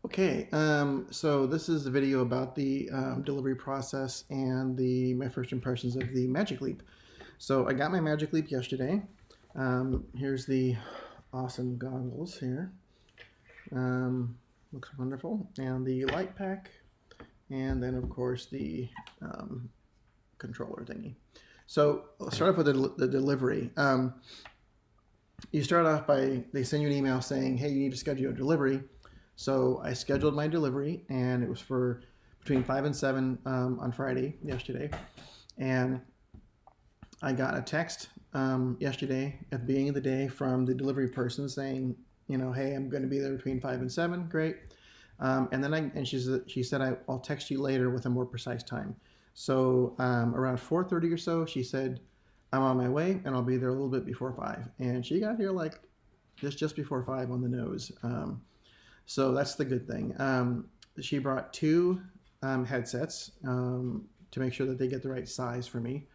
Okay, so this is the video about the delivery process and my first impressions of the Magic Leap. So I got my Magic Leap yesterday. Here's the awesome goggles here. Looks wonderful. And the light pack, and then of course the controller thingy. So let's start off with the delivery. You start off by, they send you an email saying, hey, you need to schedule a delivery. So I scheduled my delivery, and it was for between 5 and 7 on Friday, yesterday. And I got a text yesterday at the beginning of the day from the delivery person saying, hey, I'm going to be there between 5 and 7. Great. And then she said, I'll text you later with a more precise time. So around 4:30 or so, she said, I'm on my way, and I'll be there a little bit before 5. And she got here like just before 5 on the nose. So that's the good thing. She brought two headsets to make sure that they get the right size for me.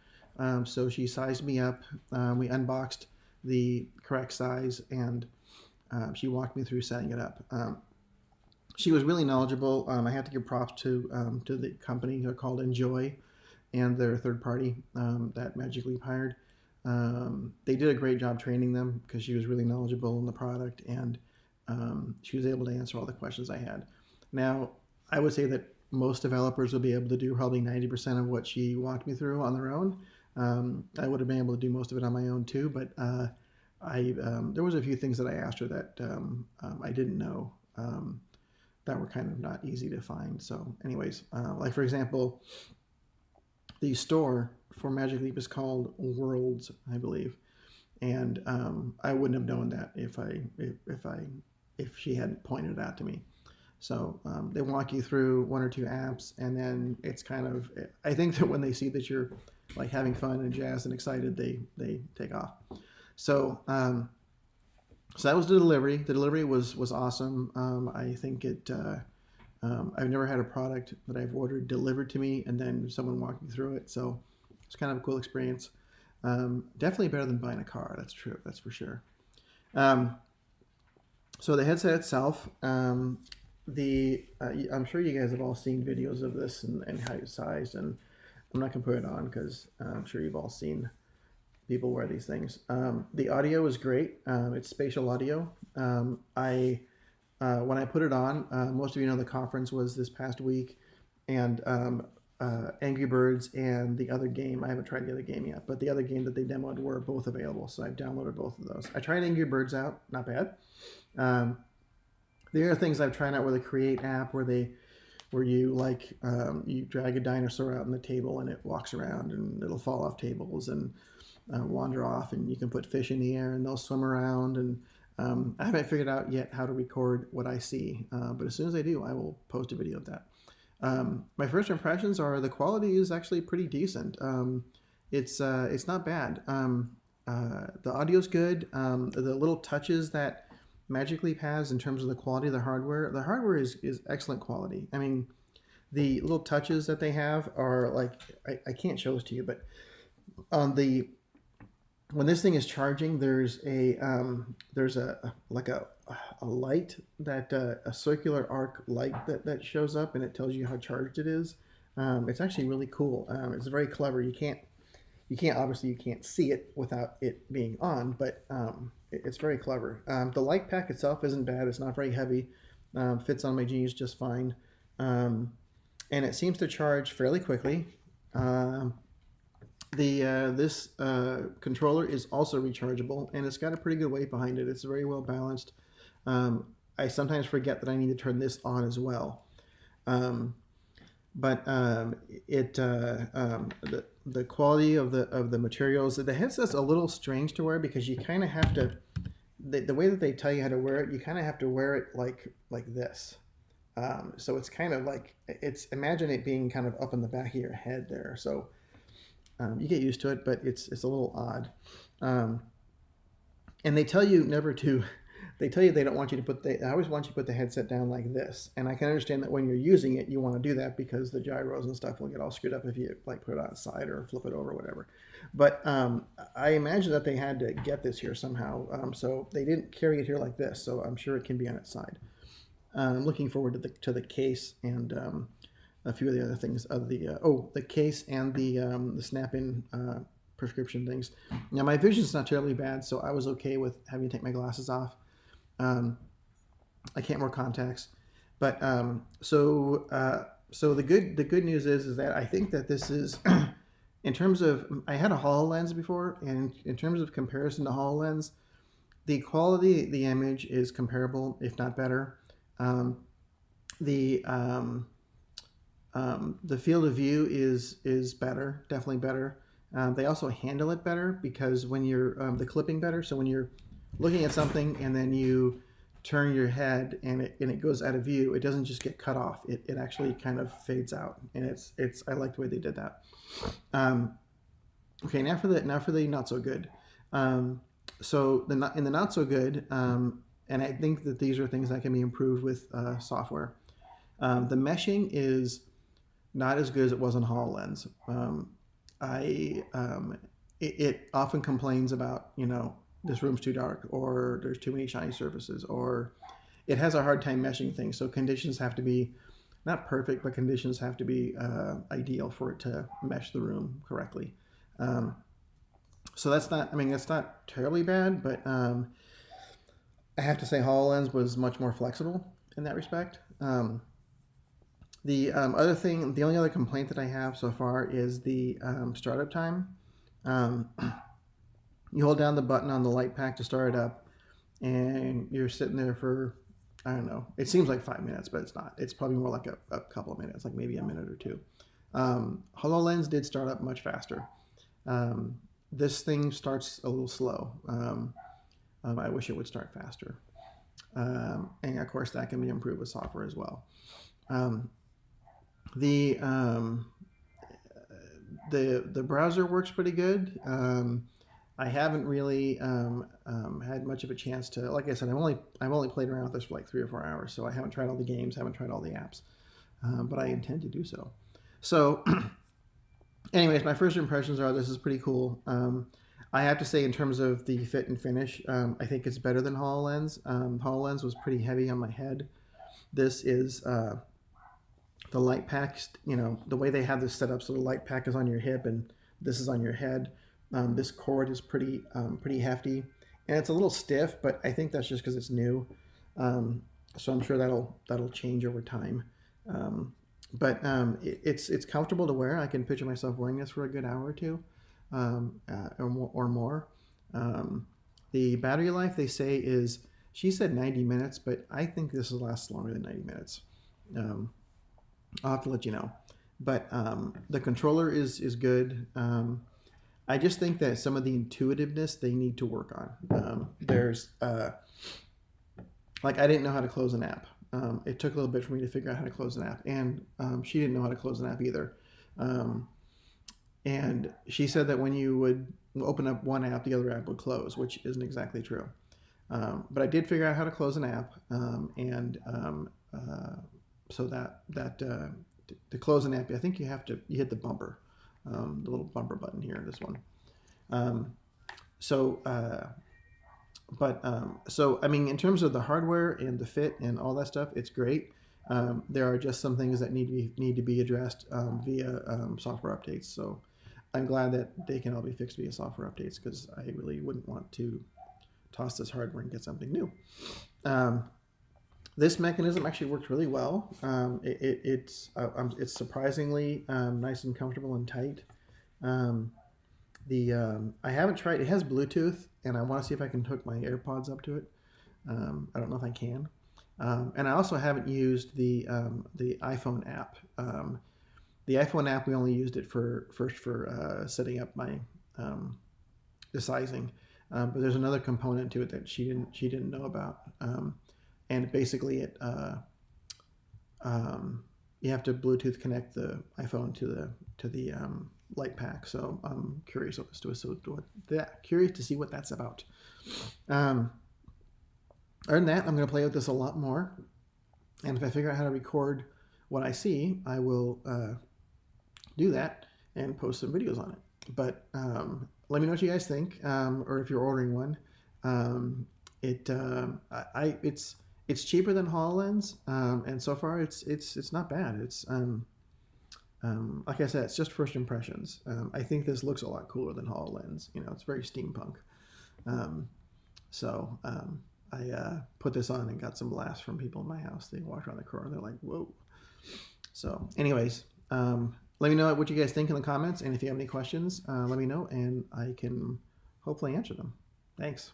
So she sized me up. We unboxed the correct size, and she walked me through setting it up. She was really knowledgeable. I have to give props to the company called Enjoy and their third party that Magic Leap hired. They did a great job training them because she was really knowledgeable in the product, and she was able to answer all the questions I had. Now, I would say that most developers will be able to do probably 90% of what she walked me through on their own. I would have been able to do most of it on my own too, but there was a few things that I asked her that I didn't know that were kind of not easy to find. So anyways, like for example, the store for Magic Leap is called Worlds, I believe. And I wouldn't have known that if she hadn't pointed it out to me. So they walk you through one or two apps, and then it's kind of, I think that when they see that you're like having fun and jazzed and excited, they take off. So so that was the delivery. The delivery was awesome. I think I've never had a product that I've ordered delivered to me and then someone walked me through it. So it's kind of a cool experience. Definitely better than buying a car. That's true. That's for sure. So the headset itself, I'm sure you guys have all seen videos of this and how it's sized, and I'm not gonna put it on because I'm sure you've all seen people wear these things. The audio is great. It's spatial audio. When I put it on, most of you know the conference was this past week, and Angry Birds and the other game, I haven't tried the other game yet, but the other game that they demoed were both available, so I've downloaded both of those. I tried Angry Birds out, not bad. The other things I've tried out were the Create app, where you drag a dinosaur out on the table and it walks around and it'll fall off tables and wander off, and you can put fish in the air and they'll swim around. And I haven't figured out yet how to record what I see, but as soon as I do, I will post a video of that. My first impressions are the quality is actually pretty decent. It's not bad. The audio's good. The little touches that Magic Leap has in terms of the quality of the hardware is excellent quality. I mean, the little touches that they have are like, I can't show this to you, but on when this thing is charging, there's a light that a circular arc light that shows up, and it tells you how charged it is. It's actually really cool. It's very clever. You can't obviously you can't see it without it being on, but it's very clever. The light pack itself isn't bad. It's not very heavy. Fits on my jeans just fine, and it seems to charge fairly quickly. This controller is also rechargeable, and it's got a pretty good weight behind it. It's very well balanced. I sometimes forget that I need to turn this on as well. But the quality of the materials, the headset's a little strange to wear because you kind of have to, the way that they tell you how to wear it, you kind of have to wear it like this. So it's kind of like, imagine it being kind of up in the back of your head there. So you get used to it, but it's a little odd. And they tell you never to, they tell you they don't want you to they always want you to put the headset down like this. And I can understand that when you're using it, you want to do that because the gyros and stuff will get all screwed up if you like put it on its side or flip it over or whatever. But I imagine that they had to get this here somehow. So they didn't carry it here like this. So I'm sure it can be on its side. looking forward to the case and a few of the other things of the case and the snap-in prescription things. Now my vision's not terribly bad, so I was okay with having to take my glasses off. Um, I can't wear contacts, but so the good news is that I think that this is in terms of I had a HoloLens before, and in terms of comparison to HoloLens, the quality of the image is comparable, if not better. Um, the the field of view is better, definitely better. They also handle it better because when you're the clipping better. So when you're looking at something and then you turn your head and it goes out of view, it doesn't just get cut off. It actually kind of fades out, and it's I like the way they did that. Um, okay, now for the not so good. So in the not so good, and I think that these are things that can be improved with software. The meshing is not as good as it was on HoloLens. I it often complains about this room's too dark or there's too many shiny surfaces or it has a hard time meshing things. So conditions have to be not perfect, but conditions have to be ideal for it to mesh the room correctly. Um, so that's not, I mean, that's not terribly bad, but I have to say HoloLens was much more flexible in that respect. The only other complaint that I have so far is the startup time. Um, you hold down the button on the light pack to start it up, and you're sitting there for, I don't know, it seems like 5 minutes, but it's not. It's probably more like a couple of minutes, like maybe a minute or two. HoloLens did start up much faster. This thing starts a little slow. I wish it would start faster. And of course, that can be improved with software as well. Um, the the browser works pretty good. I haven't really had much of a chance to, like I said, I've only played around with this for like 3 or 4 hours, so I haven't tried all the games, haven't tried all the apps, but I intend to do so. So, anyways, my first impressions are this is pretty cool. I have to say, in terms of the fit and finish, I think it's better than HoloLens. HoloLens was pretty heavy on my head. This is the light pack. The way they have this set up, so the light pack is on your hip and this is on your head. This cord is pretty hefty, and it's a little stiff, but I think that's just because it's new. So I'm sure that'll change over time. It's comfortable to wear. I can picture myself wearing this for a good hour or two, or more. The battery life they say is, she said 90 minutes, but I think this will last longer than 90 minutes. I'll have to let you know. But the controller is good. I just think that some of the intuitiveness they need to work on. There's like I didn't know how to close an app. It took a little bit for me to figure out how to close an app, and she didn't know how to close an app either. And she said that when you would open up one app, the other app would close, which isn't exactly true. But I did figure out how to close an app, so to close an app, I think you hit the bumper, the little bumper button here, this one. So I mean, in terms of the hardware and the fit and all that stuff, it's great. There are just some things that need to be addressed via software updates. So I'm glad that they can all be fixed via software updates because I really wouldn't want to toss this hardware and get something new. This mechanism actually works really well. It's surprisingly nice and comfortable and tight. I haven't tried. It has Bluetooth, and I want to see if I can hook my AirPods up to it. I don't know if I can. And I also haven't used the iPhone app. The iPhone app, we only used it for setting up my the sizing. But there's another component to it that she didn't know about. And basically, you have to Bluetooth connect the iPhone to the light pack. So I'm curious curious to see what that's about. Other than that, I'm going to play with this a lot more. And if I figure out how to record what I see, I will do that and post some videos on it. But let me know what you guys think, or if you're ordering one. It's It's cheaper than HoloLens, and so far it's not bad. It's like I said, it's just first impressions. I think this looks a lot cooler than HoloLens. You know, it's very steampunk. Um, I put this on and got some laughs from people in my house. They walked around the corner. They're like, "Whoa!" So, anyways, let me know what you guys think in the comments, and if you have any questions, let me know, and I can hopefully answer them. Thanks.